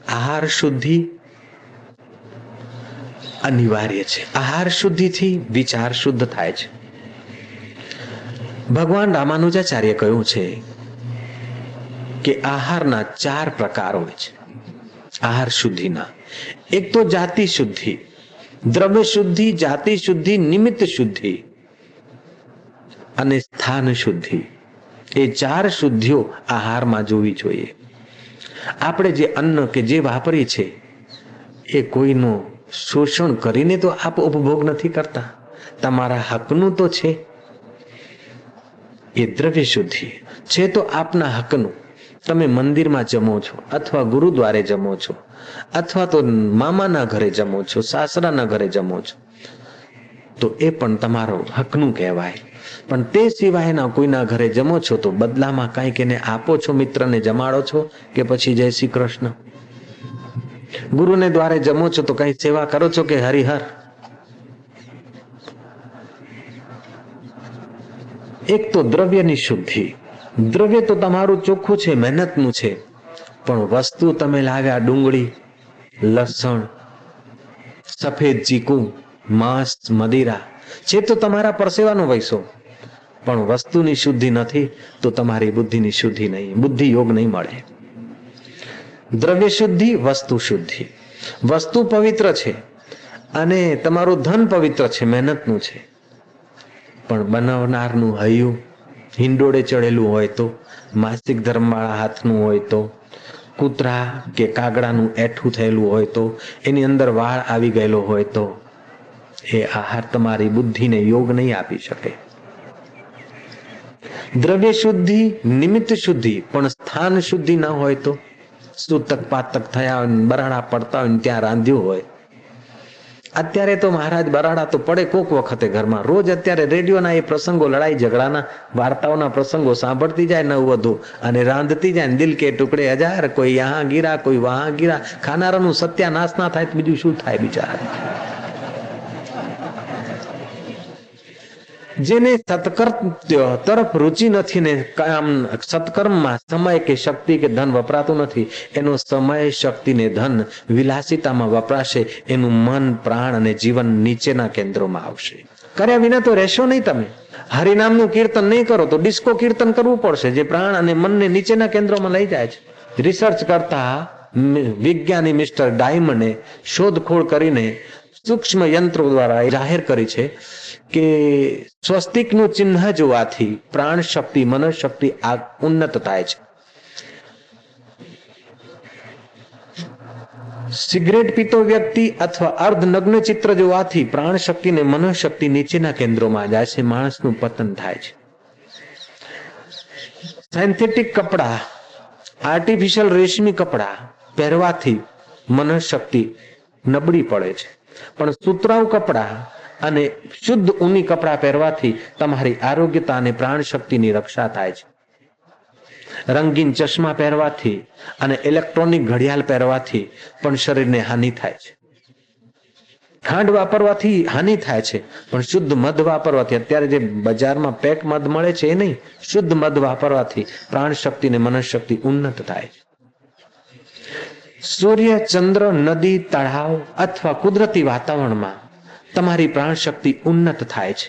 આહાર શુદ્ધિ અનિવાર્ય છે. આહાર શુદ્ધિથી વિચાર શુદ્ધ થાય છે. ભગવાન રામાનુજાચાર્ય કહ્યું છે કે આહારના 4 પ્રકાર હોય છે. આહાર શુદ્ધિના એક તો જાતિ શુદ્ધિ, દ્રવ્ય શુદ્ધિ, જાતિ શુદ્ધિ, નિમિત્ત શુદ્ધિ અને સ્થાન શુદ્ધિ. એ 4 શુદ્ધિઓ આહારમાં જોવી જોઈએ. આપણે જે અન્ન કે જે વાપરીએ છીએ એ કોઈનું શોષણ કરીને તો આપ ઉપભોગ નથી કરતા, તમારા હકનું તો છે. એ દ્રવ્ય શુદ્ધિ છે તો આપના હકનું. તમે મંદિરમાં જમો છો અથવા ગુરુદ્વારે જમો છો અથવા તો મામાના ઘરે જમો છો, સાસરાના ઘરે જમો છો, તો એ પણ તમારો હકનું કહેવાય. પણ તે સિવાયના કોઈના ઘરે જમો છો તો બદલામાં કંઈક એને આપો છો, મિત્રને જમાડો છો કે પછી જય શ્રી કૃષ્ણ. ગુરુને દ્વારે જમો છો તો કઈ સેવા કરો છો કે હરિહર. એક તો દ્રવ્યની શુદ્ધિ. દ્રવ્ય તો તમારું ચોખ્ખું છે, મહેનતનું છે, પણ વસ્તુ તમે લાવ્યા ડુંગળી, લસણ, સફેદ ચીકુ, માંસ, મદિરા છે તો તમારા પરસેવાનો વૈસો, પણ વસ્તુની શુદ્ધિ નથી તો તમારી બુદ્ધિની શુદ્ધિ નહીં, બુદ્ધિ યોગ નહીં મળે. દ્રવ્ય શુદ્ધિ, વસ્તુ શુદ્ધિ. વસ્તુ પવિત્ર છે અને તમારું ધન પવિત્ર છે, મહેનતનું છે, પણ બનાવનારનું હૈયું હિંડોળે ચડેલું હોય તો, માસિક ધર્મવાળા હાથનું હોય તો, કૂતરા કે કાગડાનું એઠું થયેલું હોય તો, એની અંદર વાળ આવી ગયેલો હોય તો એ આહાર તમારી બુદ્ધિને યોગ નહીં આપી શકે. દ્રવ્ય શુદ્ધિ, નિમિત્ત શુદ્ધિ, પણ સ્થાન શુદ્ધિ ન હોય તો, સૂતક પાતક થયા હોય, બરાડા પડતા હોય ત્યાં રાંધ્યું હોય. અત્યારે તો મહારાજ બરાડા તો પડે કોક વખતે ઘરમાં. રોજ અત્યારે રેડિયોના એ પ્રસંગો, લડાઈ ઝઘડાના વાર્તાઓના પ્રસંગો સાંભળતી જાય નવવધુ અને રાંધતી જાય. દિલ કે ટુકડે હજાર, કોઈ યહાં ગીરા, કોઈ વહાં ગીરા. ખાનારાનું સત્યાનાશ ના થાય તો બીજું શું થાય બિચારા. જેને સત્કર્મ તરફ રુચિ નથી ને સત્કર્મમાં સમય કે શક્તિ કે ધન વપરાતું નથી, એનો સમય, શક્તિ ને ધન વિલાસિતામાં વપરાશે, એનું મન, પ્રાણ અને જીવન નીચેના કેન્દ્રોમાં આવશે. કર્યા વિના તો રહેશો નહીં. તમે હરિનામનું કીર્તન નહીં કરો તો ડિસ્કો કીર્તન કરવું પડશે, જે પ્રાણ અને મનને નીચેના કેન્દ્રોમાં લઈ જાય છે. રિસર્ચ કરતા વિજ્ઞાની મિસ્ટર ડાયમંડે શોધખોળ કરીને સૂક્ષ્મ યંત્રો દ્વારા જાહેર કરી છે કે સ્વસ્તિકનું ચિહ્ન જોવાથી પ્રાણ શક્તિ, મનોશક્તિ ઉન્નત થાય છે. સિગરેટ પીતો વ્યક્તિ અથવા અર્ધનગ્ન ચિત્ર જોવાથી પ્રાણ શક્તિ ને મનોશક્તિ નીચેના કેન્દ્રોમાં જાય છે, માણસનું પતન થાય છે. સિન્થેટિક કપડા, આર્ટિફિશિયલ રેશમી કપડા પહેરવાથી મનોશક્તિ નબળી પડે છે, પણ સુતરાઉ કપડા અને શુદ્ધ ઊની કપડા પહેરવાથી તમારી આરોગ્યતા અને પ્રાણ શક્તિની રક્ષા થાય છે. રંગીન ચશ્મા પહેરવાથી અને ઇલેક્ટ્રોનિક ઘડિયાળ પહેરવાથી પણ શરીરને હાનિ થાય છે. ખાંડ વાપરવાથી હાનિ થાય છે, પણ શુદ્ધ મધ વાપરવાથી, અત્યારે જે બજારમાં પેક મધ મળે છે એ નહીં, શુદ્ધ મધ વાપરવાથી પ્રાણ શક્તિ અને મનોશક્તિ ઉન્નત થાય છે. સૂર્ય, ચંદ્ર, નદી, તળાવ અથવા કુદરતી વાતાવરણમાં તમારી પ્રાણ શક્તિ ઉન્નત થાય છે.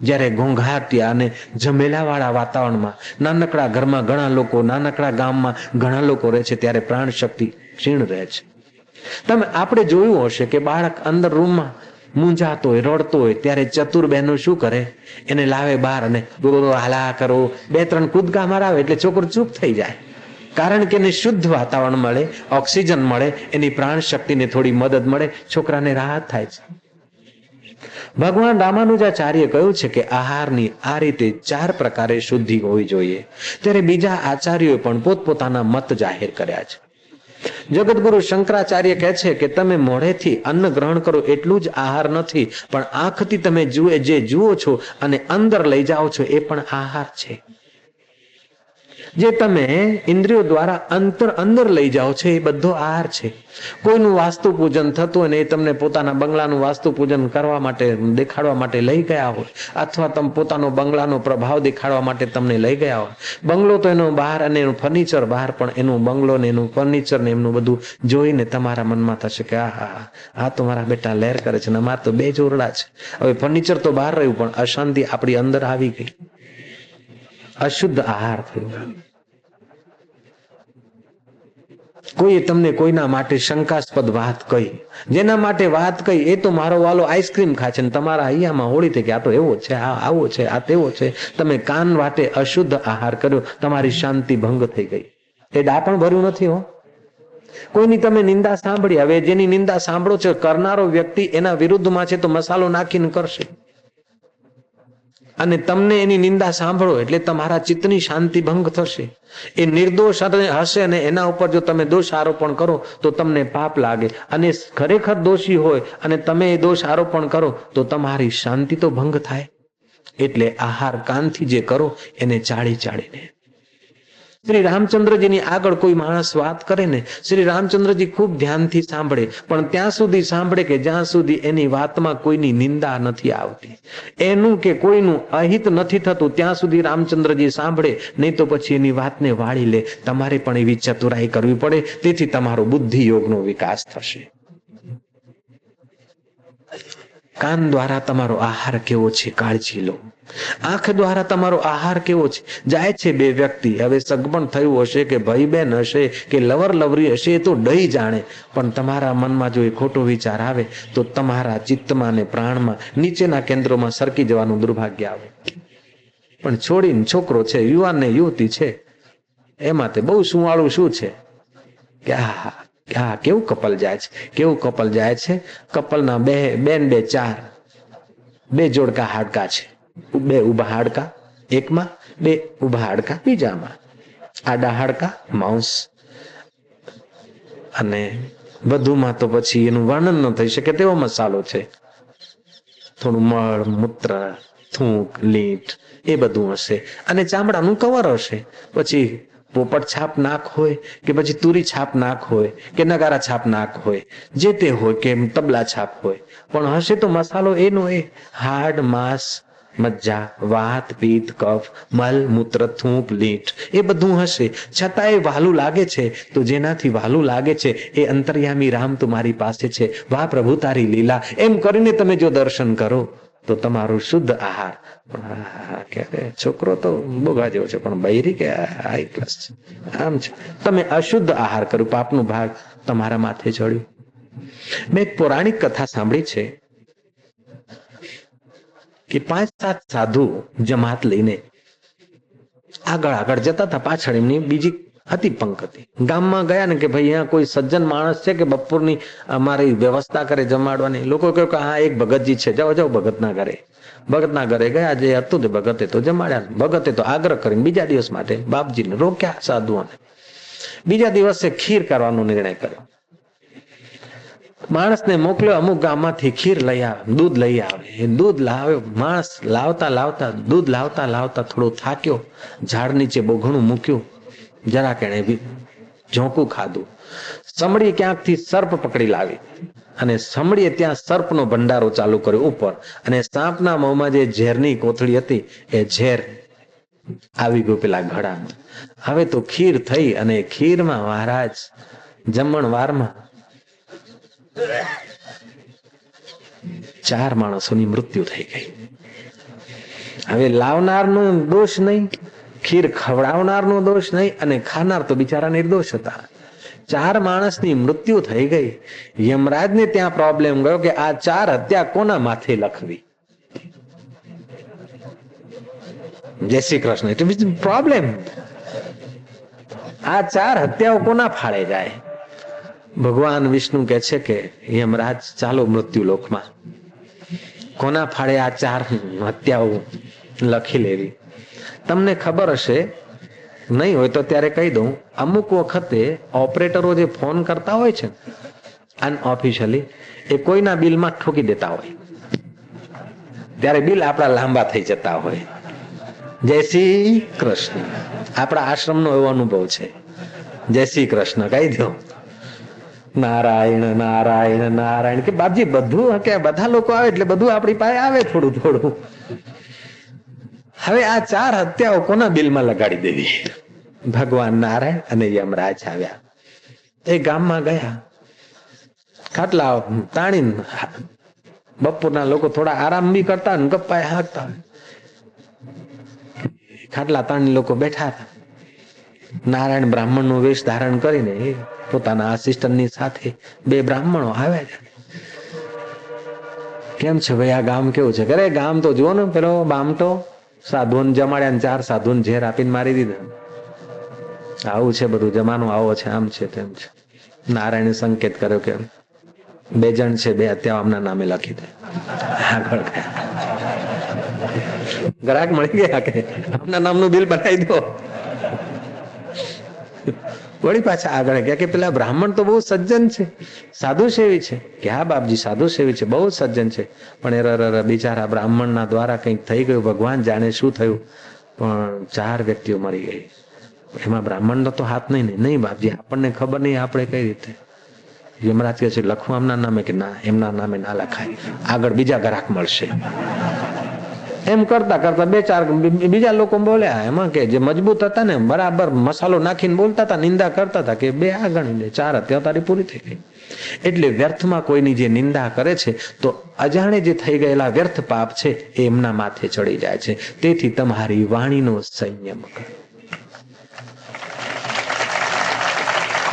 જ્યારે ઘોંઘાટિયા અને ઝમેલા વાળા વાતાવરણમાં, નાનકડા ઘરમાં ઘણા લોકો, નાનકડા ગામમાં ઘણા લોકો રહે છે, ત્યારે પ્રાણ શક્તિ ક્ષીણ રહે છે. તમે આપણે જોયું હશે કે બાળક અંદર રૂમમાં મૂંઝાતો હોય, રડતો હોય, ત્યારે ચતુર બહેનો શું કરે, એને લાવે બહાર અને હાલા કરો, 2-3 કૂદકા મરાવે એટલે છોકરો ચૂપ થઈ જાય. કારણ કે એને શુદ્ધ વાતાવરણ મળે, ઓક્સિજન મળે, એની પ્રાણ શક્તિને થોડી મદદ મળે, છોકરાને રાહત થાય છે. ભગવાન રામાનુજાચાર્ય કહ્યું છે કે આહારની આ રીતે 4 પ્રકારે શુદ્ધિ હોવી જોઈએ. ત્યારે બીજા આચાર્યોએ પણ પોતપોતાના મત જાહેર કર્યા છે. જગતગુરુ શંકરાચાર્ય કહે છે કે તમે મોઢેથી અન્ન ગ્રહણ કરો એટલું જ આહાર નથી, પણ આંખથી તમે જે જુઓ છો અને અંદર લઈ જાઓ છો એ પણ આહાર છે. જે તમે ઇન્દ્રિયો દ્વારા અંદર લઈ જાઓ છો એ બધો આહાર છે. કોઈનું વાસ્તુ પૂજન થતું હોય ને એ તમને પોતાના બંગલાનું વાસ્તુ પૂજન કરવા માટે દેખાડવા માટે લઈ ગયા હોય, અથવા તમે પોતાનો બંગલાનો પ્રભાવ દેખાડવા માટે તમને લઈ ગયા હોય. બંગલો તો એનો બહાર અને એનું ફર્નિચર બહાર, પણ એનું બંગલો ને એનું ફર્નિચર ને એમનું બધું જોઈને તમારા મનમાં થશે કે આ તો મારા બેટા લહેર કરે છે ને અમારે તો 2 જોરડા છે. હવે ફર્નિચર તો બહાર રહ્યું પણ અશાંતિ આપણી અંદર આવી ગઈ, અશુદ્ધ આહાર થયો. કોઈએ તમને કોઈના માટે શંકાસ્પદ વાત કહી, જેના માટે વાત કહી એ તો મારો વાલો આઈસ્ક્રીમ ખાય છે ને તમારા હૈયામાં હોળી થઈ કે આ તો એવો છે, આ આવો છે, આ તેવો છે. તમે કાન વાટે અશુદ્ધ આહાર કર્યો, તમારી શાંતિ ભંગ થઈ ગઈ. એ ડાપણ ભર્યું નથી હો. કોઈની તમે નિંદા સાંભળી, હવે જેની નિંદા સાંભળો છો કરનારો વ્યક્તિ એના વિરુદ્ધમાં છે તો મસાલો નાખીને કરશે, અને તમને એની નિંદા સાંભળો એટલે તમારા ચિત્તની શાંતિ ભંગ થશે. એ નિર્દોષ હશે અને એના ઉપર જો તમે દોષ આરોપણ કરો તો તમને પાપ લાગે, અને ખરેખર દોષી હોય અને તમે એ દોષ આરોપણ કરો તો તમારી શાંતિ તો ભંગ થાય. એટલે આહાર કાનથી જે કરો એને ચાળીને. શ્રી રામચંદ્રજીની આગળ કોઈ માણસ વાત કરે ને, શ્રી રામચંદ્રજી ખૂબ ધ્યાનથી સાંભળે, પણ ત્યાં સુધી સાંભળે કે જ્યાં સુધી એની વાતમાં કોઈની નિંદા નથી આવતી, એનું કે કોઈનું અહિત નથી થતું, ત્યાં સુધી રામચંદ્રજી સાંભળે. નહીં તો પછી એની વાતને વાળી લે. તમારે પણ એવી ચતુરાઈ કરવી પડે, તેથી તમારો બુદ્ધિ યોગનો વિકાસ થશે. કાન દ્વારા તમારો આહાર કેવો છે કાળજી લો. આંખ દ્વારા તમારો આહાર કેવો છે. જાય છે 2 વ્યક્તિ, હવે સગપણ થયું હશે કે ભાઈ બહેન હશે કે લવર લવરી હશે, એ તો ડઈ જાણે, પણ તમારા મનમાં જો એ ખોટો વિચાર આવે તો તમારા ચિત્તમાં ને પ્રાણમાં નીચેના કેન્દ્રોમાં સરકી જવાનું દુર્ભાગ્ય આવે. પણ છોડીને છોકરો છે, યુવાન ને યુવતી છે, એમાં તે બહુ સુવાળું શું છે કે કેવું કપલ જાય છે, કેવું કપલ જાય છે. કપલના બેન 4 જોડકા હાડકા છે, 2 ઊભા હાડકા એકમાં, 2 ઊભા હાડકા બીજામાં, આડા હાડકા માંસ, અને વધુમાં તો પછી એનું વર્ણન ન થઈ શકે તેવો મસાલો છે. થોડું મળ મૂત્ર થૂંક લીટ એ બધું હશે, અને ચામડાનું કવર હશે. પછી પોપટ છાપ નાક હોય કે પછી તુરી છાપ નાક હોય કે નગારા છાપ નાક હોય, જે તે હોય કે તબલા છાપ હોય, પણ હશે તો મસાલો એનો એ હાડ માંસ મજ્જા વાત પિત્ત કફ મલ મૂત્ર થૂંક લીટ એ બધું હશે. છતાં એ વહાલું લાગે છે, તો જેનાથી વહાલું લાગે છે એ અંતર્યામી રામ તમારી પાસે છે. વાહ પ્રભુ તારી લીલા, એમ કરીને તમે જો દર્શન કરો તો તમારું શુદ્ધ આહાર. છોકરો તો બોગા જેવો છે પણ બૈરી કે હાઈ ક્લાસ છે, આમ છે. તમે અશુદ્ધ આહાર કર્યું, પાપનું ભાગ તમારા માથે ચડ્યું. મેં એક પૌરાણિક કથા સાંભળી છે કે 5-7 સાધુ જમાત લઈને આગળ જતા હતા, પાછળ એમની બીજી હતી પંક્તિ. ગામમાં ગયા ને કે ભાઈ અહીંયા કોઈ સજ્જન માણસ છે કે બપોરની અમારી વ્યવસ્થા કરે જમાડવાની. લોકો કહ્યું કે હા એક ભગતજી છે, જાઓ ભગતના ઘરે ગયા. જે હતું તે ભગતે તો જમાડ્યા. ભગતે તો આગ્રહ કરીને બીજા દિવસ માટે બાપજીને રોક્યા સાધુઓને. બીજા દિવસે ખીર કરવાનો નિર્ણય કર્યો. માણસને મોકલ્યો, અમુક ગામમાંથી ખીર લઈ આવે, દૂધ લઈ આવે. એ દૂધ લાવ્યો, માણસ દૂધ લાવતા થોડો થાક્યો, ઝાડ નીચે બહુ ઘણું મૂક્યું, જરાક એણે ઝોંકું ખાધું. સમડીએ ક્યાંકથી સર્પ પકડી લાવી, અને સમડીએ ત્યાં સર્પનો ભંડારો ચાલુ કર્યો ઉપર, અને સાપના મોંમાં જે ઝેરની કોથળી હતી એ ઝેર આવી ગયું પેલા ઘડામાં. હવે તો ખીર થઈ, અને ખીરમાં મહારાજ જમણવારમાં 4 માણસોની મૃત્યુ થઈ ગઈ. હવે લાવનારનો દોષ નહીં, ખીર ખવડાવનારનો દોષ નહીં, અને ખાનાર તો બિચારા નિર્દોષ હતા. 4 માણસની મૃત્યુ થઈ ગઈ. યમરાજને ત્યાં પ્રોબ્લેમ ગયો કે આ 4 હત્યા કોના માથે લખવી. જય શ્રી કૃષ્ણ. એટલે પ્રોબ્લેમ, આ 4 હત્યાઓ કોના ફાળે જાય. ભગવાન વિષ્ણુ કહે છે કે યમરાજ ચાલો મૃત્યુ લોકમાં, કોના ફાળે આ 4 હત્યાઓ લખી લેવી. તમને ખબર હશે, નહીં હોય તો ત્યારે કહી દઉં, અમુક વખતે ઓપરેટરો જે ફોન કરતા હોય છે અનઓફિશિયલી, એ કોઈના બિલમાં ઠોકી દેતા હોય, ત્યારે બિલ આપણા લાંબા થઈ જતા હોય. જય શ્રી કૃષ્ણ. આપણા આશ્રમનો એવો અનુભવ છે. જય શ્રી કૃષ્ણ કહી દો. નારાયણ નારાયણ નારાયણ કે બાપજી બધું કે બધા લોકો આવે એટલે બધું આપણી પાસે આવે થોડું થોડું. હવે આ 4 હત્યાઓ કોના બિલમાં લગાડી દેવી? ભગવાન નારાયણ અને યમરાજ આવ્યા. એ ગામમાં ગયા, ખાટલા તાણીને બપોરના લોકો થોડા આરામ બી કરતા ને ગપ્પા હાંકતા. ખાટલા તાણી લોકો બેઠા હતા. નારાયણ બ્રાહ્મણ નું વેશ ધારણ કરીને પોતાના આસિસ્ટન્ટની સાથે 2 બ્રાહ્મણો આવ્યા છે. કેમ છે ભાઈ, આ ગામ કેવું છે? અરે ગામ તો જુઓ ને, પેલો બામટો સાધુઓને જમાડ્યા, 4 સાધુઓને ઝેર આપીને મારી દીધા. આવું છે બધું, જમાનો આવો છે, આમ છે તેમ છે. નારાયણે સંકેત કર્યો કે 2 જણ છે, 2 હત્યા આમના નામે લખી દે. આગળ ગ્રાહક મળી ગયા કે આપના નામનું બિલ બનાવી દો. વળી પાછા આગળ ગયા કે પેલા બ્રાહ્મણ તો બહુ સજ્જન છે, સાધુ સેવી છે. કે હા બાપજી સાધુ સેવી છે, બહુ સજ્જન છે, પણ બિચારા બ્રાહ્મણના દ્વારા કંઈક થઈ ગયું, ભગવાન જાણે શું થયું, પણ 4 વ્યક્તિઓ મરી ગઈ. એમાં બ્રાહ્મણનો તો હાથ નહીં બાપજી, આપણને ખબર નહીં, આપણે કઈ રીતે? યમરાજ કહે છે લખવું એમના નામે? કે ના, એમના નામે ના લખાય, આગળ બીજા ગ્રાહક મળશે. એમ કરતા કરતા 2-4 બીજા લોકો બોલ્યા. એમાં કે જે મજબૂત હતા ને, બરાબર મસાલો નાખીને બોલતા હતા, નિંદા કરતા હતા, કે 2 આ ગણી લે, 4 હત્યા તારી પૂરી થઈ ગઈ. એટલે વ્યર્થમાં કોઈની જે નિંદા કરે છે તો અજાણે જે થઈ ગયેલા વ્યર્થ પાપ છે એ એમના માથે ચડી જાય છે. તેથી તમારી વાણીનો સંયમ કરો.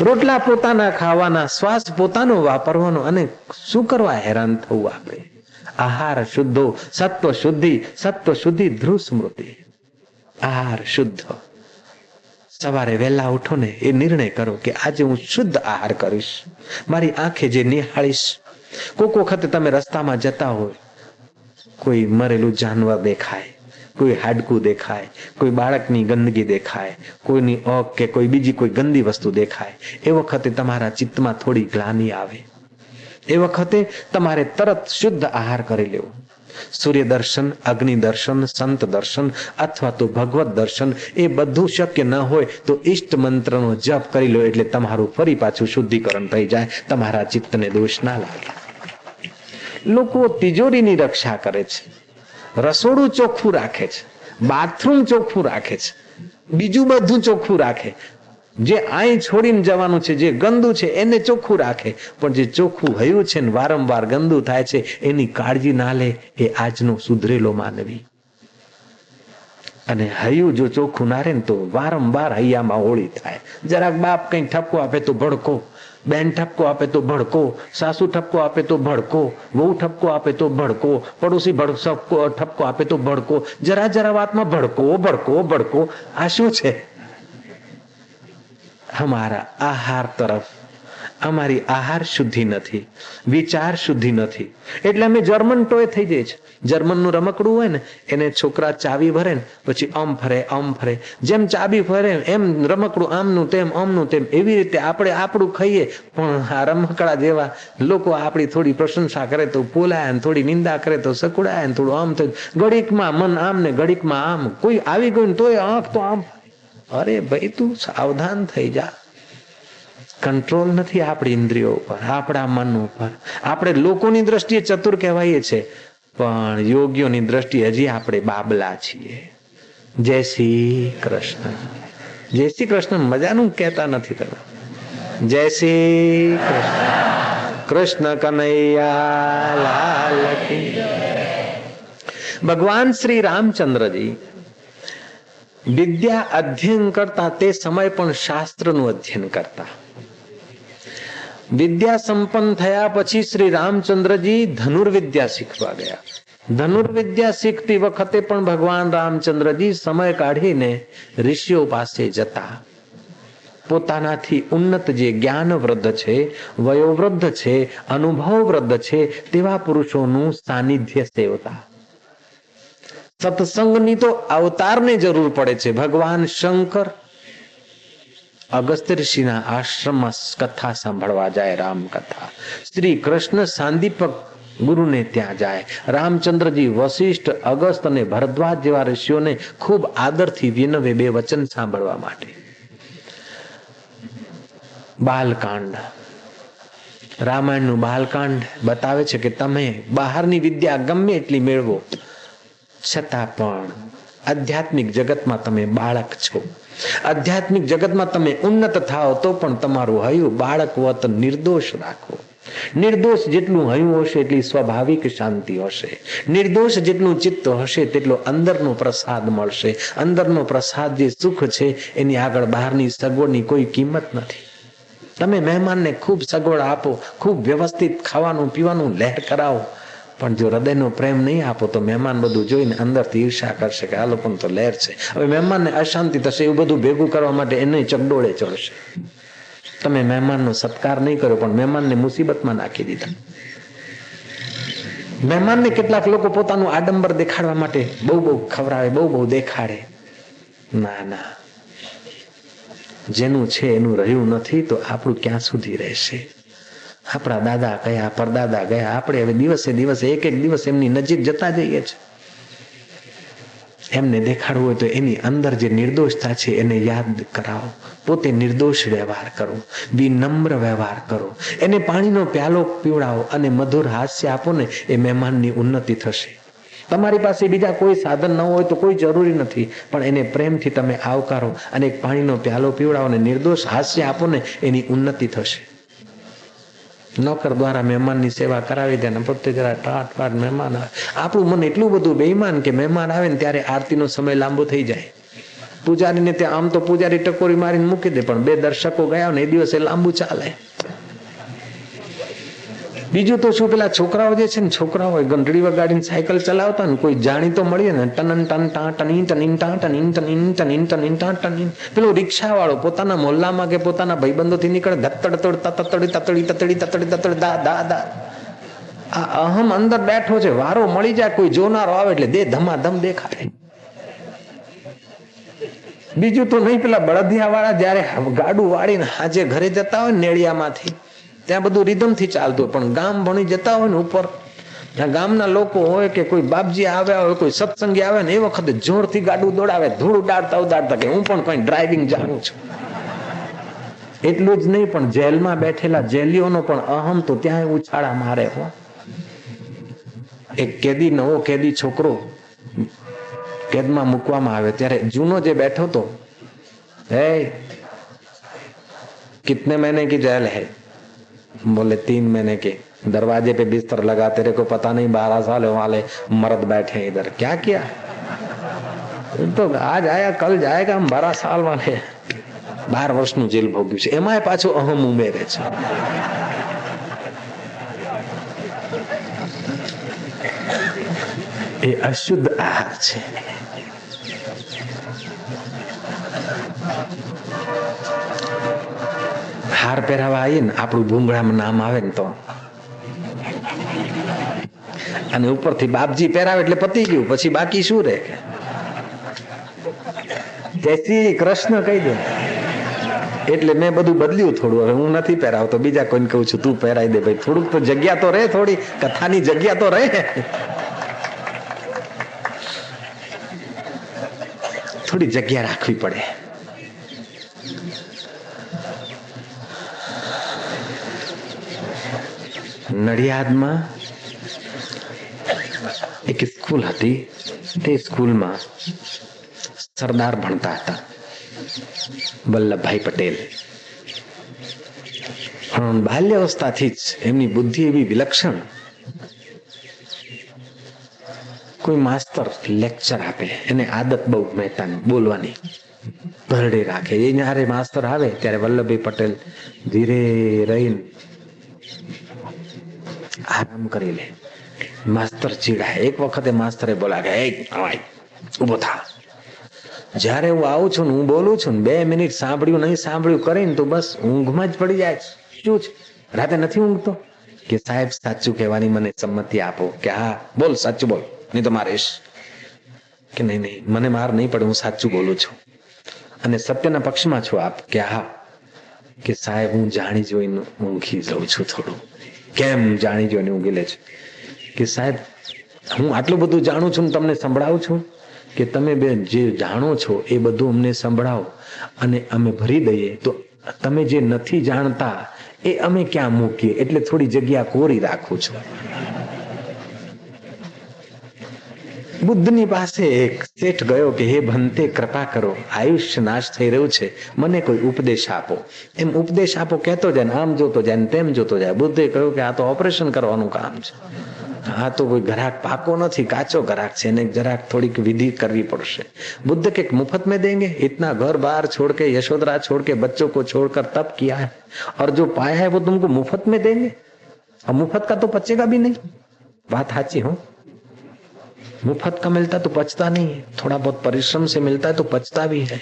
રોટલા પોતાના ખાવાના, શ્વાસ પોતાનો વાપરવાનો, અને શું કરવા હેરાન થવું આપણે? આહાર શુદ્ધો સત્વ શુદ્ધિ, સત્વ શુદ્ધિ ધ્રુવ સ્મૃતિ. આહાર શુદ્ધ. સવારે વહેલા ઉઠો ને એ નિર્ણય કરો કે આજે હું શુદ્ધ આહાર કરીશ. મારી આંખે જે નિહાળીશ. કોક વખતે તમે રસ્તામાં જતા હોય, કોઈ મરેલું જાનવર દેખાય, કોઈ હાડકું દેખાય, કોઈ બાળકની ગંદકી દેખાય, કોઈની ઓક કે કોઈ બીજી કોઈ ગંદી વસ્તુ દેખાય, એ વખતે તમારા ચિત્તમાં થોડી ગ્લાનિ આવે. એ વખતે તમારે તરત શુદ્ધ આહાર કરી લેવો. સૂર્ય દર્શન, અગ્નિ દર્શન, સંત દર્શન અથવા તો ભગવત દર્શન, એ બધું શક્ય ન હોય તો ઈષ્ટ મંત્રનો જપ કરી લો, એટલે તમારું ફરી પાછું શુદ્ધિકરણ થઈ જાય, તમારા ચિત્તને દોષ ના લાગે. લોકો તિજોરીની રક્ષા કરે છે, રસોડું ચોખ્ખું રાખે છે, બાથરૂમ ચોખ્ખું રાખે છે, બીજું બધું ચોખ્ખું રાખે. જે અહીં છોડીને જવાનું છે, જે ગંદુ છે એને ચોખ્ખું રાખે, પણ જે ચોખ્ખું હયું છે ને વારંવાર ગંદુ થાય છે એની કાળજી ના લે, એ આજનો સુધરેલો માનવી. અને હયું જો ચોખ્ખું ના રહે ને તો વારંવાર હૈયામાં હોળી થાય. જરાક બાપ કઈ ઠપકો આપે તો ભડકો, બેન ઠપકો આપે તો ભડકો, સાસુ ઠપકો આપે તો ભડકો, વહુ ઠપકો આપે તો ભડકો, પડોશી ઠપકો આપે તો ભડકો, જરા વાતમાં ભડકો ભડકો ભડકો. આ શું છે? અમારા આહાર તરફ, અમારી આહાર શુદ્ધિ નથી, વિચાર શુદ્ધિ નથી. એટલે અમે જર્મન ટોય થઈ જાય છે. જર્મનનું રમકડું હોય ને, એને છોકરા ચાવી ભરે ને પછી આમ ફરે, જેમ ચાબી ફરે એમ રમકડું આમનું તેમ, એવી રીતે આપણે આપણું ખાઈએ. પણ આ રમકડા જેવા લોકો આપણી થોડી પ્રશંસા કરે તો બોલાય, ને થોડી નિંદા કરે તો સકુડાય, ને થોડું આમ થયું, ઘડીકમાં મન આમ ને ઘડીકમાં આમ. કોઈ આવી ગયું તોય આંખ તો આમ. અરે ભાઈ તું સાવધાન થઈ જા. કંટ્રોલ નથી આપણી ઇન્દ્રિયો ઉપર, આપણા મન ઉપર. આપણે લોકોની દ્રષ્ટિએ ચતુર કહેવાય છે, પણ યોગ્યોની દ્રષ્ટિએ હજી આપણે બાબલા છીએ. જય શ્રી કૃષ્ણ. જય શ્રી કૃષ્ણ મજાનું કહેતા નથી તમે. જય શ્રી કૃષ્ણ. કૃષ્ણ કનૈયા લાલ કી. ભગવાન શ્રી રામચંદ્રજી વિદ્યા અધ્યયન કરતા તે સમય પણ શાસ્ત્રનું અધ્યયન કરતા. વિદ્યા સંપન્ન થયા પછી શ્રી રામચંદ્રજી ધનુર્વિદ્યા શીખવા ગયા. ધનુર્વિદ્યા શીખતી વખતે પણ ભગવાન રામચંદ્રજી સમય કાઢીને ઋષિઓ પાસે જતા. પોતાનાથી ઉન્નત જે જ્ઞાન વૃદ્ધ છે, વયોવૃદ્ધ છે, અનુભવ વૃદ્ધ છે, તેવા પુરુષોનું સાનિધ્ય સેવતા. સત્સંગની તો અવતારને જરૂર પડે છે. ભગવાન શંકર અગસ્ત્ય ઋષિના આશ્રમમાં કથા સાંભળવા જાય, રામ કથા. શ્રી કૃષ્ણ સાંદીપક ગુરુને ત્યાં જાય. રામચંદ્રજી વશિષ્ઠ, અગસ્ત અને ભરદ્વાજ જેવા ઋષિઓને ખૂબ આદરથી વિનવે બે વચન સાંભળવા માટે. બાલકાંડ, રામાયણનું બાલકાંડ બતાવે છે કે તમે બહારની વિદ્યા ગમે એટલી મેળવો છતાં પણ આધ્યાત્મિક જગતમાં તમે બાળક છો. આધ્યાત્મિક જગતમાં તમે ઉન્નત થાઓ તો પણ તમારું હૈયું બાળક વત નિર્દોષ રાખો. નિર્દોષ જેટલું હૈયું હશે એટલી સ્વાભાવિક શાંતિ હશે. નિર્દોષ જેટલું ચિત્ત હશે તેટલો અંદરનો પ્રસાદ મળશે. અંદરનો પ્રસાદ જે સુખ છે એની આગળ બહારની સગવડની કોઈ કિંમત નથી. તમે મહેમાનને ખૂબ સગવડ આપો, ખૂબ વ્યવસ્થિત ખાવાનું પીવાનું લહેર કરાવો, પણ જો હૃદયનો પ્રેમ નહીં આપો તો મહેમાન બધું જોઈને અંદરથી ઈર્ષા કરશે કે આ લોકોને તો લહેર છે. હવે મહેમાનને અશાંતિ થશે, એવું બધું ભેગું કરવા માટે એને ચકડોળે ચડશે. તમે મહેમાનનો સત્કાર નહીં કર્યો પણ મહેમાનને મુસીબતમાં નાખી દીધા. મહેમાનને કેટલાક લોકો પોતાનું આડંબર દેખાડવા માટે બહુ ખવડાવે, બહુ દેખાડે. ના ના, જેનું છે એનું રહ્યું નથી તો આપણું ક્યાં સુધી રહેશે? આપણા દાદા ગયા, પરદાદા ગયા, આપણે હવે દિવસે દિવસે એક દિવસ એમની નજીક જતા જઈએ છીએ. એમને દેખાડવું હોય તો એની અંદર જે નિર્દોષતા છે એને યાદ કરાવો. પોતે નિર્દોષ વ્યવહાર કરો, વિનમ્ર વ્યવહાર કરો, એને પાણીનો પ્યાલો પીવડાવો અને મધુર હાસ્ય આપો ને, એ મહેમાનની ઉન્નતિ થશે. તમારી પાસે બીજા કોઈ સાધન ન હોય તો કોઈ જરૂરી નથી, પણ એને પ્રેમથી તમે આવકારો અને એક પાણીનો પ્યાલો પીવડાવો અને નિર્દોષ હાસ્ય આપો ને, એની ઉન્નતિ થશે. નોકર દ્વારા મહેમાનની સેવા કરાવી દે ને પોતે જરા ટાટ મહેમાન આવે. આપણું મન એટલું બધું બેઈમાન કે મહેમાન આવે ને ત્યારે આરતીનો સમય લાંબો થઈ જાય. પૂજારીને ત્યાં આમ તો પૂજારી ટકોરી મારીને મૂકી દે, પણ બે દર્શકો ગયા ને એ દિવસે લાંબુ ચાલે. બીજું તો શું, પેલા છોકરાઓ જે છે ને, છોકરાઓ ઘંટડી વગાડીને સાયકલ ચલાવતા ને કોઈ જાણી તો મળીએ ને, ટનન ટન ટા ટની ટનીન ટા ટનીન ટનીન ટનીન ટનીન ટા ટનીન. પેલો રિક્ષા વાળો પોતાના મોહલ્લામાં કે પોતાના ભાઈબંધોથી નીકળે, ધત્તડ તતડી તતડી તતડી તતડી તતડી દા દા દા. આ અહમ અંદર બેઠો છે, વારો મળી જાય કોઈ જોનારો આવે એટલે દે ધમાધમ દેખાય. બીજું તો નહીં, પેલા બળદિયા વાળા જયારે ગાડું વાળીને આજે ઘરે જતા હોય નેળિયામાંથી, ત્યાં બધું રિધમથી ચાલતું હોય, પણ ગામ ભણી જતા હોય ને ઉપર, ગામના લોકો હોય કે કોઈ બાપજી આવ્યા હોય, કોઈ સત્સંગી આવે ને, એ વખતે જોરથી ગાડું દોડાવે, ધૂળ ઉડાડતા કે હું પણ કઈ ડ્રાઇવિંગ જાણું છું. એટલું જ નહીં, પણ જેલમાં બેઠેલા જેલીઓનો પણ અહમ તો ત્યાં ઉછાળા મારે હો. એક કેદી, નવો કેદી છોકરો કેદમાં મૂકવામાં આવે ત્યારે જૂનો જે બેઠો તો, હે कितने महीने की जेल है? बोले 3 महीने की. दरवाजे पे बिस्तर लगा, तेरे को पता नहीं 12 साल वाले मर्द बैठे हैं इधर, क्या किया? तो आज आया कल जाएगा, हम 12 साल वाले 12 વર્ષનું જેલ ભોગ્યું છે. એમાંય પાછું અહમ ઉમેરે છે. એ અશુદ્ધ આહાર છે. હાર પહેરાવા આવીએ ને, આપણું ભૂંગળામાં નામ આવે ને તો, અને ઉપરથી બાપજી પહેરાવે એટલે પતી ગયું, પછી બાકી શું રહે? જય શ્રી કૃષ્ણ કહી દે. એટલે મેં બધું બદલ્યું થોડું. હવે હું નથી પહેરાવતો, બીજા કોઈને કહું છું તું પહેરાવી દે ભાઈ, થોડુંક તો જગ્યા તો રહે, થોડી કથાની જગ્યા તો રહે. થોડી જગ્યા રાખવી પડે. નડિયાદમાં એક સ્કૂલ હતી, તે સ્કૂલમાં સરદાર ભણતા હતા, વલ્લભભાઈ પટેલ. બાલ્યાવસ્થાથી જ એમની બુદ્ધિ એવી વિલક્ષણ. કોઈ માસ્તર લેક્ચર આપે, એને આદત બહુ મહેતાની બોલવાની, ભરડે રાખે. એ જયારે માસ્તર આવે ત્યારે વલ્લભભાઈ પટેલ ધીરે રહીને આરામ કરી લે. માસ્તર ચીડાય. એક વખતે માસ્તરે બોલા કે ઉભો થા. જયારે હું આવું છું ને હું બોલું છું ને 2 મિનિટ સાંભળ્યું નહીં સાંભળ્યું કરીને તો બસ ઊંઘમાં જ પડી જાય. શું છે, રાતે નથી ઊંઘતો? કે સાહેબ સાચું કહેવાની મને સંમતિ આપો. કે હા બોલ, સાચું બોલ, નહીં તો મારીશ. કે નહીં મને માર નહીં પડે, હું સાચું બોલું છું અને સત્યના પક્ષમાં છું આપ. કે હા. કે સાહેબ હું જાણી જોઈને ઊંઘી જાઉં છું થોડું. કેમ જાણી જોઈને ઊંઘી લે છે? કે સાહેબ હું આટલું બધું જાણું છું, તમને સંભળાવું છું કે તમે બે જે જાણો છો એ બધું અમને સંભળાવો અને અમે ભરી દઈએ, તો તમે જે નથી જાણતા એ અમે ક્યાં મૂકીએ, એટલે થોડી જગ્યા કોરી રાખું છું. બુદ્ધની પાસે એક શેઠ ગયો કે હે ભંતે કૃપા કરો, આયુષ્ય નાશ થઈ રહ્યું છે, મને કોઈ ઉપદેશ આપો. એમ ઉપદેશ આપો કહેતો જાય ને આમ જોતો જાય ને તેમ જોતો જાય. બુદ્ધે કહ્યું કે આ તો ઓપરેશન કરવાનું કામ છે, આ તો કોઈ ગ્રાહક પાકો નથી, કાચો ગ્રાહક છે, એને જરાક થોડીક વિધિ કરવી પડશે. बुद्ध के मुफ्त में देंगे? इतना घर बार छोड़ के, यशोधरा छोड़ के, बच्चों को छोड़कर तप किया है और जो पाया है वो तुमको मुफ्त में देंगे? और मुफ्त का तो पचेगा भी नहीं. बात साची हो, मुफ्त का मिलता तो पचता नहीं है, थोड़ा बहुत परिश्रम से मिलता है तो पचता भी है.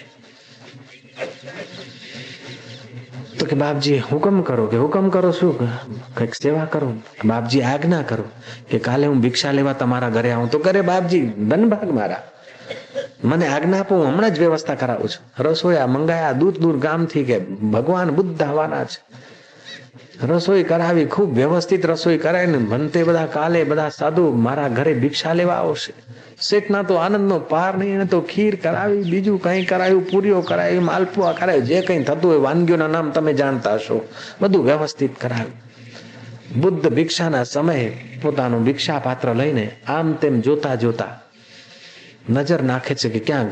तो कि बापजी हुक्म करो, કે હુકમ કરો શું, કઈક સેવા કરો. બાપજી આજ્ઞા કરો કે કાલે હું ભિક્ષા લેવા તમારા ઘરે આવું. તો કરે બાપજી ધનભાગ મારા, મને આજ્ઞા આપો, હું હમણાં જ વ્યવસ્થા કરાવું છું. રસોયા મંગાયા દૂર દૂર ગામથી કે ભગવાન બુદ્ધ આવવાના છે. રસોઈ કરાવી, ખૂબ વ્યવસ્થિત રસોઈ કરાવીને ભંતે બધા કાલે બધા સાધુ મારા ઘરે ભિક્ષા લેવા આવશે. શેઠના તો આનંદનો પાર નહીં. એને તો ખીર કરાવી, બીજું કંઈ કરાવ્યું, પૂરીઓ કરાવી, માલપુઆ કરાવી, જે કંઈ થતું હોય વાનગીઓના નામ તમે જાણતા હશો, બધું વ્યવસ્થિત કરાવ્યું. બુદ્ધ ભિક્ષાના સમયે પોતાનું ભિક્ષા પાત્ર લઈને આમ તેમ જોતા જોતા નજર નાખે છે કે ક્યાં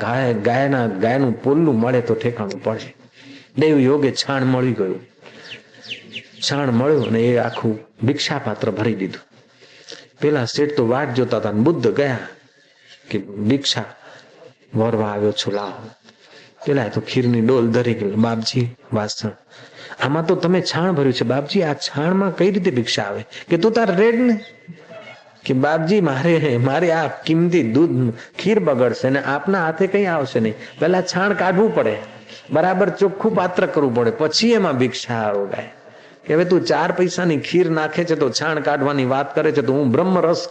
ગાયનું પોલ્લું મળે તો ઠેકાણું પડે. દેવ યોગે છાણ મળી ગયું. છાણ મળ્યું અને એ આખું ભિક્ષા પાત્ર ભરી દીધું. પેલા શેઠ તો વાટ જોતા હતા. બુદ્ધ ગયા કે ભિક્ષા વરવા આવ્યો છું, લાવો. પેલા તો ખીરની ડોલ ધરી ગયેલું. બાપજી વાસણ આમાં તો તમે છાણ ભર્યું છે. બાપજી આ છાણમાં કઈ રીતે ભિક્ષા આવે? કે તું તાર રેડ ને. કે બાપજી મારે આ કિંમતી દૂધ ખીર બગડશે ને આપના હાથે કઈ આવશે નહીં. પેલા છાણ કાઢવું પડે, બરાબર ચોખ્ખું પાત્ર કરવું પડે, પછી એમાં ભિક્ષા રોગાય. કે હવે તું 4 પૈસાની ખીર નાખે છે તો છાણ કાઢવાની વાત કરે છે, તો હું બ્રહ્મરસ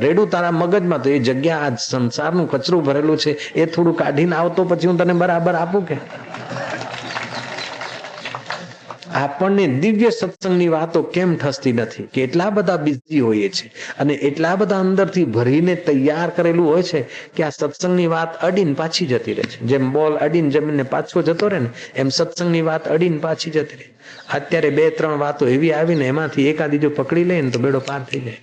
રેડું તારા મગજમાં, તો એ જગ્યા આ સંસારનું કચરું ભરેલું છે એ થોડું કાઢીને આવતો પછી હું તને બરાબર આપું. કે આપણને દિવ્ય સત્સંગની વાતો કેમ ઠસતી નથી? કે એટલા બધા બિઝી હોઈએ છે અને એટલા બધા અંદરથી ભરીને તૈયાર કરેલું હોય છે કે આ સત્સંગની વાત અડીને પાછી જતી રહે છે. જેમ બોલ અડીને જમીને પાછો જતો રહે ને, એમ સત્સંગની વાત અડીને પાછી જતી રહે. અત્યારે 2-3 વાતો એવી આવીને એમાંથી એકાદી જો પકડી લે ને તો બેડો પાર થઈ જાય.